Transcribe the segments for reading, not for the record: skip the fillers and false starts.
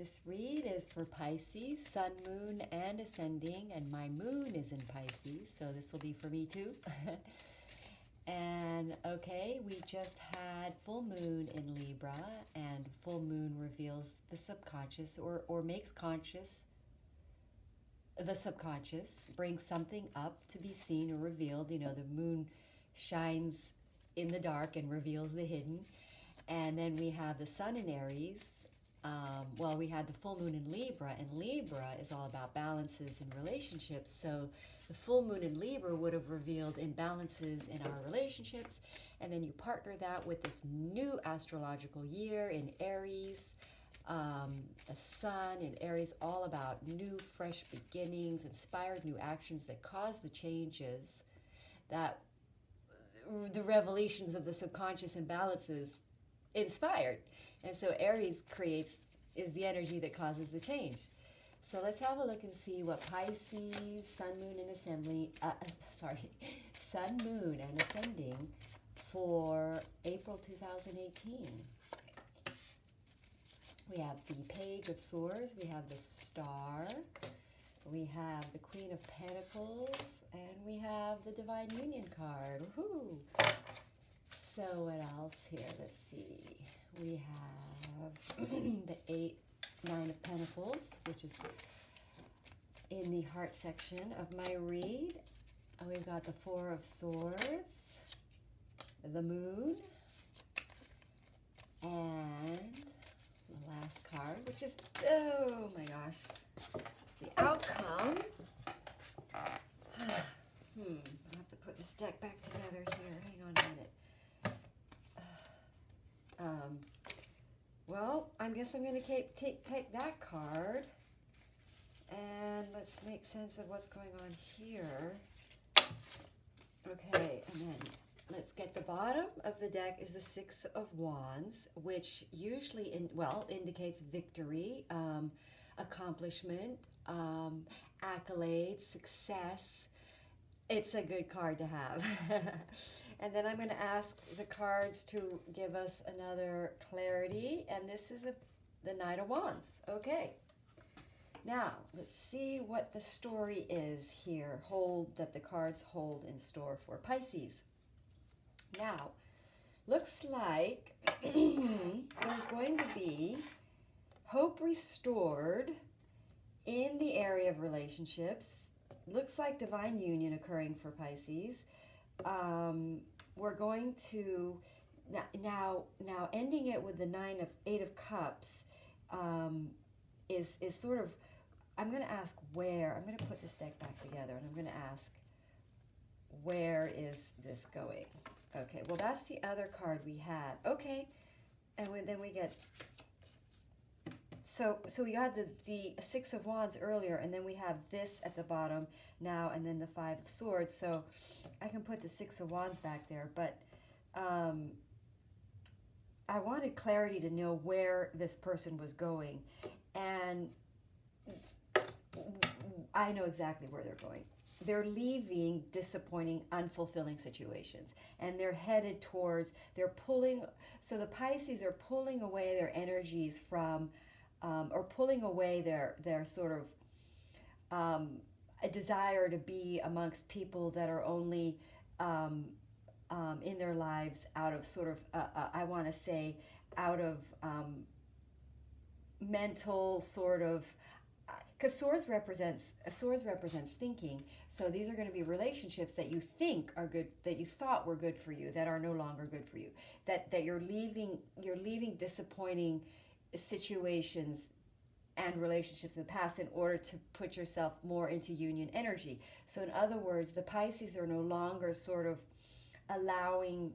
This read is for Pisces, Sun, Moon, and Ascending, and my Moon is in Pisces, so this will be for me too. And okay, we just had full moon in Libra, and full moon reveals the subconscious or makes conscious the subconscious, brings something up to be seen or revealed. You know, the moon shines in the dark and reveals the hidden. And then we have the sun in Aries. Well, we had the full moon in Libra, and Libra is all about balances and relationships. So the full moon in Libra would have revealed imbalances in our relationships, and then you partner that with this new astrological year in Aries, the sun in Aries, all about new, fresh beginnings, inspired new actions that cause the changes that the revelations of the subconscious imbalances inspired. And so Aries is the energy that causes the change. So let's have a look and see what Pisces, Sun, Moon, and Sun, Moon, and Ascending for April 2018. We have the Page of Swords, we have the Star, we have the Queen of Pentacles, and we have the Divine Union card. Woohoo! So what else here? Let's see. We have the Nine of Pentacles, which is in the heart section of my read. And we've got the Four of Swords, the Moon, and the last card, which is, oh my gosh, the outcome. I have to put this deck back together here. Hang on a minute. Well, I guess I'm going to take that card, and let's make sense of what's going on here. Okay, and then let's get the bottom of the deck is the Six of Wands, which usually indicates victory, accomplishment, accolades, success. It's a good card to have. And then I'm going to ask the cards to give us another clarity. And this is the Knight of Wands. Okay. Now, let's see what the story is here, that the cards hold in store for Pisces. Now, looks like there's going to be hope restored in the area of relationships. Looks like divine union occurring for Pisces. We're going to now ending it with the Eight of Cups is sort of. I'm going to ask where. I'm going to put this deck back together, and I'm going to ask where is this going? Okay. Well, that's the other card we had. Okay, and then we get. So we had the Six of Wands earlier, and then we have this at the bottom now, and then the Five of Swords. So I can put the Six of Wands back there, but I wanted clarity to know where this person was going, and I know exactly where they're going. They're leaving disappointing, unfulfilling situations, and they're headed towards, so the Pisces are pulling away their energies from or pulling away their sort of a desire to be amongst people that are only in their lives out of sort of, I want to say, out of mental sort of, because swords represents thinking. So these are going to be relationships that you think are good, that you thought were good for you, that are no longer good for you, that you're leaving disappointing situations and relationships in the past in order to put yourself more into union energy. So in other words, the Pisces are no longer sort of allowing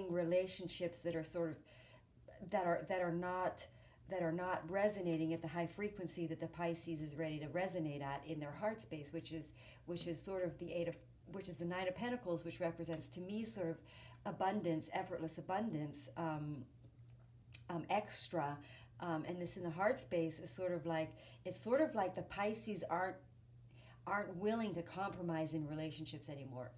relationships that are sort of that are not resonating at the high frequency that the Pisces is ready to resonate at in their heart space, which is sort of which is the Nine of Pentacles, which represents to me sort of abundance, effortless abundance, extra, and this in the heart space is sort of like the Pisces aren't willing to compromise in relationships anymore.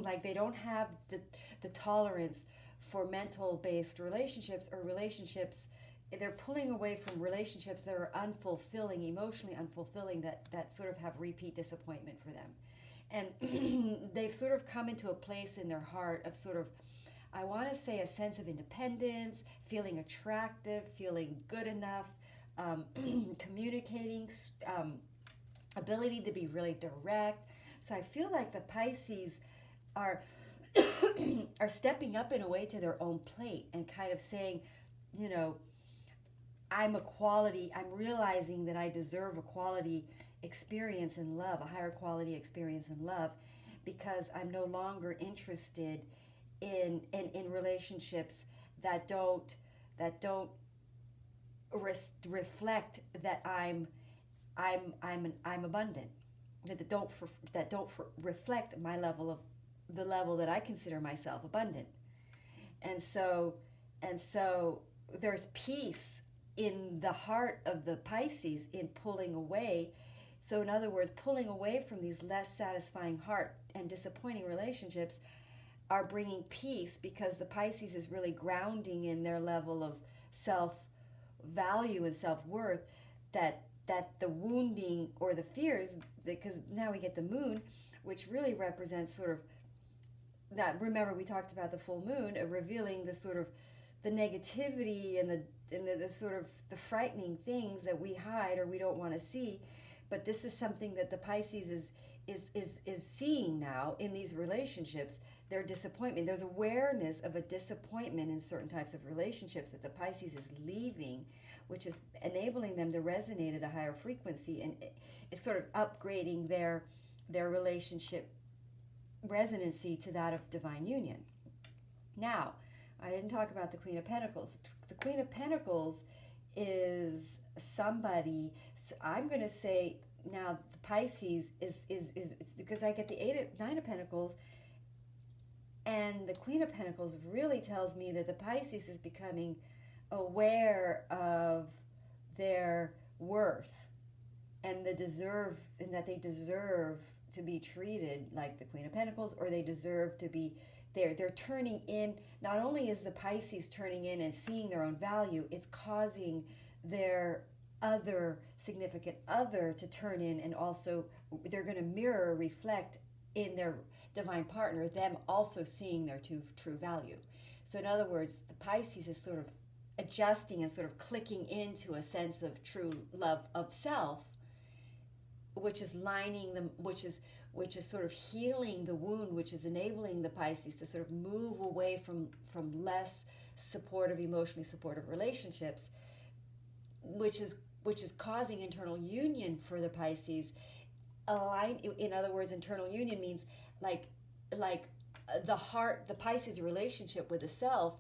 Like they don't have the tolerance for mental based relationships or relationships they're pulling away from relationships that are unfulfilling, emotionally unfulfilling, that sort of have repeat disappointment for them. And they've sort of come into a place in their heart of sort of, I want to say, a sense of independence, feeling attractive, feeling good enough, communicating, ability to be really direct. So I feel like the Pisces are are stepping up in a way to their own plate and kind of saying, you know, I'm realizing that I deserve a quality experience in love, a higher quality experience in love, because I'm no longer interested in relationships that don't reflect that I'm abundant, that don't reflect my level of the level that I consider myself abundant. And so there's peace in the heart of the Pisces in pulling away. So in other words, pulling away from these less satisfying heart and disappointing relationships are bringing peace, because the Pisces is really grounding in their level of self value and self worth, that the wounding or the fears, because now we get the moon, which really represents sort of that. Remember, we talked about the full moon revealing the sort of the negativity and the sort of the frightening things that we hide or we don't want to see. But this is something that the Pisces is seeing now in these relationships. Their disappointment. There's awareness of a disappointment in certain types of relationships that the Pisces is leaving, which is enabling them to resonate at a higher frequency, and it's sort of upgrading their relationship resonancy to that of divine union. Now, I didn't talk about the Queen of Pentacles. The Queen of Pentacles is somebody, so I'm going to say now the Pisces is because I get the Nine of Pentacles, and the Queen of Pentacles really tells me that the Pisces is becoming aware of their worth and that they deserve to be treated like the Queen of Pentacles, or they deserve to be they're turning in. Not only is the Pisces turning in and seeing their own value, it's causing their other significant other to turn in, and also they're going to reflect in their divine partner, them also seeing their true value. So in other words, the Pisces is sort of adjusting and sort of clicking into a sense of true love of self, which is lining them, which is sort of healing the wound, which is enabling the Pisces to sort of move away from less supportive, emotionally supportive relationships, which is causing internal union for the Pisces. In other words, internal union means like the Pisces relationship with the self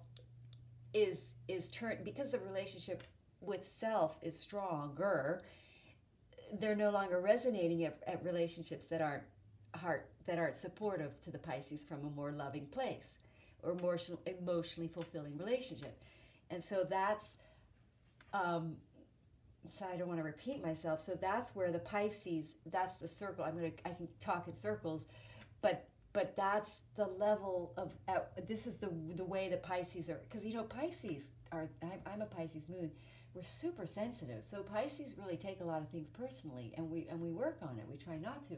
is turned, because the relationship with self is stronger. They're no longer resonating at relationships that aren't supportive to the Pisces from a more loving place, or more emotionally fulfilling relationship. And so that's so I don't want to repeat myself. So that's where the Pisces, that's the circle. I can talk in circles, but that's the level of this is the way the Pisces are, because Pisces are. I'm a Pisces moon. We're super sensitive, so Pisces really take a lot of things personally, and we work on it. We try not to,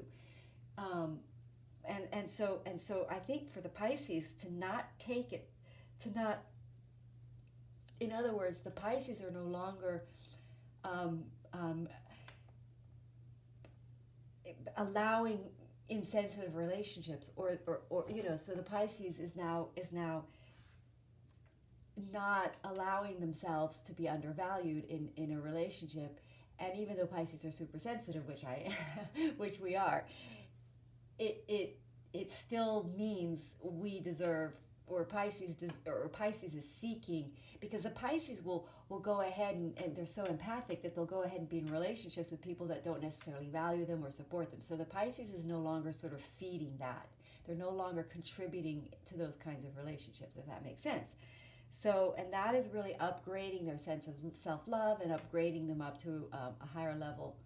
and so I think for the Pisces to not take it, in other words, the Pisces are no longer allowing insensitive relationships, or so the Pisces is now not allowing themselves to be undervalued in a relationship. And even though Pisces are super sensitive, which we are, it still means we deserve, or Pisces is seeking, because the Pisces will go ahead and they're so empathic that they'll go ahead and be in relationships with people that don't necessarily value them or support them. So the Pisces is no longer sort of feeding that. They're no longer contributing to those kinds of relationships, if that makes sense. So, and that is really upgrading their sense of self-love and upgrading them up to a higher level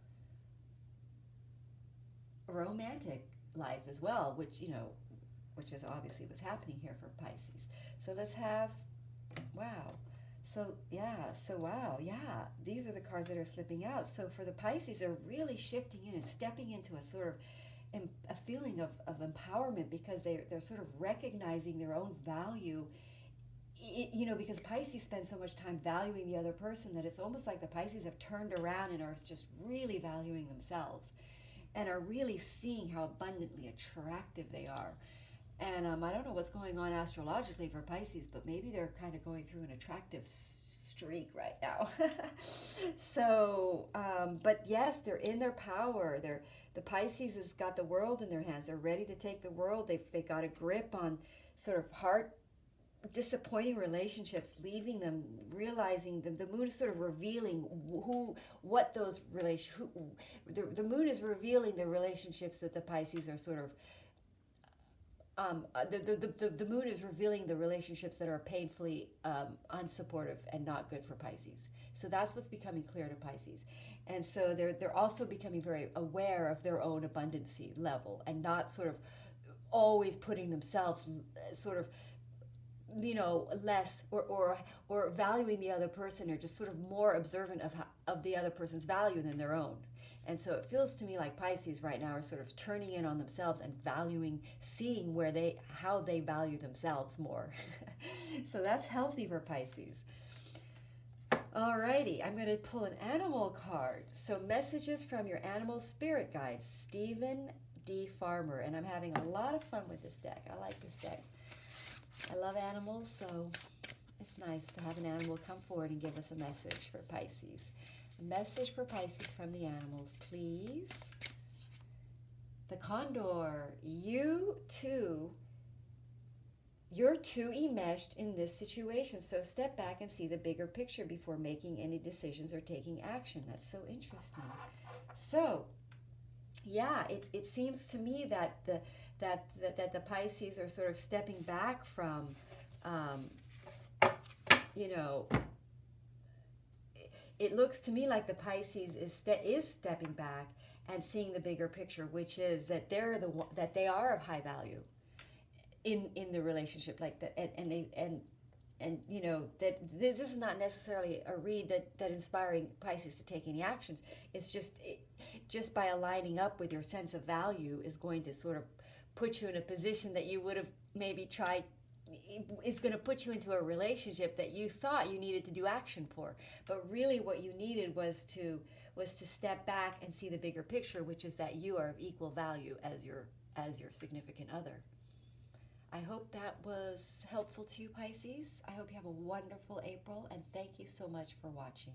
romantic life as well, which is obviously what's happening here for Pisces. So let's have, wow. So wow, yeah, these are the cards that are slipping out. So for the Pisces, they're really shifting in and stepping into a sort of a feeling of empowerment, because they're sort of recognizing their own value. Because Pisces spend so much time valuing the other person that it's almost like the Pisces have turned around and are just really valuing themselves, and are really seeing how abundantly attractive they are. And I don't know what's going on astrologically for Pisces, but maybe they're kind of going through an attractive streak right now. So, but yes, they're in their power. The Pisces has got the world in their hands. They're ready to take the world. They got a grip on sort of heart disappointing relationships, leaving them, realizing them. The moon is sort of revealing what those the moon is revealing the relationships that the Pisces are sort of the moon is revealing the relationships that are painfully unsupportive and not good for Pisces. So that's what's becoming clear to Pisces. And so they're also becoming very aware of their own abundancy level, and not sort of always putting themselves sort of less, or valuing the other person, or just sort of more observant of the other person's value than their own. And so it feels to me like Pisces right now are sort of turning in on themselves and seeing how they value themselves more. So that's healthy for Pisces. Alrighty, I'm going to pull an animal card. So messages from your animal spirit guides, Stephen D. Farmer. And I'm having a lot of fun with this deck. I like this deck. I love animals, so it's nice to have an animal come forward and give us a message for Pisces. A message for Pisces from the animals, please. The Condor, you're too enmeshed in this situation, so step back and see the bigger picture before making any decisions or taking action. That's so interesting. So, yeah, it seems to me that the Pisces are sort of stepping back from, it looks to me like the Pisces is stepping back and seeing the bigger picture, which is that that they are of high value in the relationship, like that, and that this is not necessarily a read that inspiring Pisces to take any actions. It's just by aligning up with your sense of value is going to sort of put you in a position that you would have maybe tried. It's going to put you into a relationship that you thought you needed to do action for, but really what you needed was to step back and see the bigger picture, which is that you are of equal value as your significant other. I hope that was helpful to you, Pisces. I hope you have a wonderful April, and thank you so much for watching.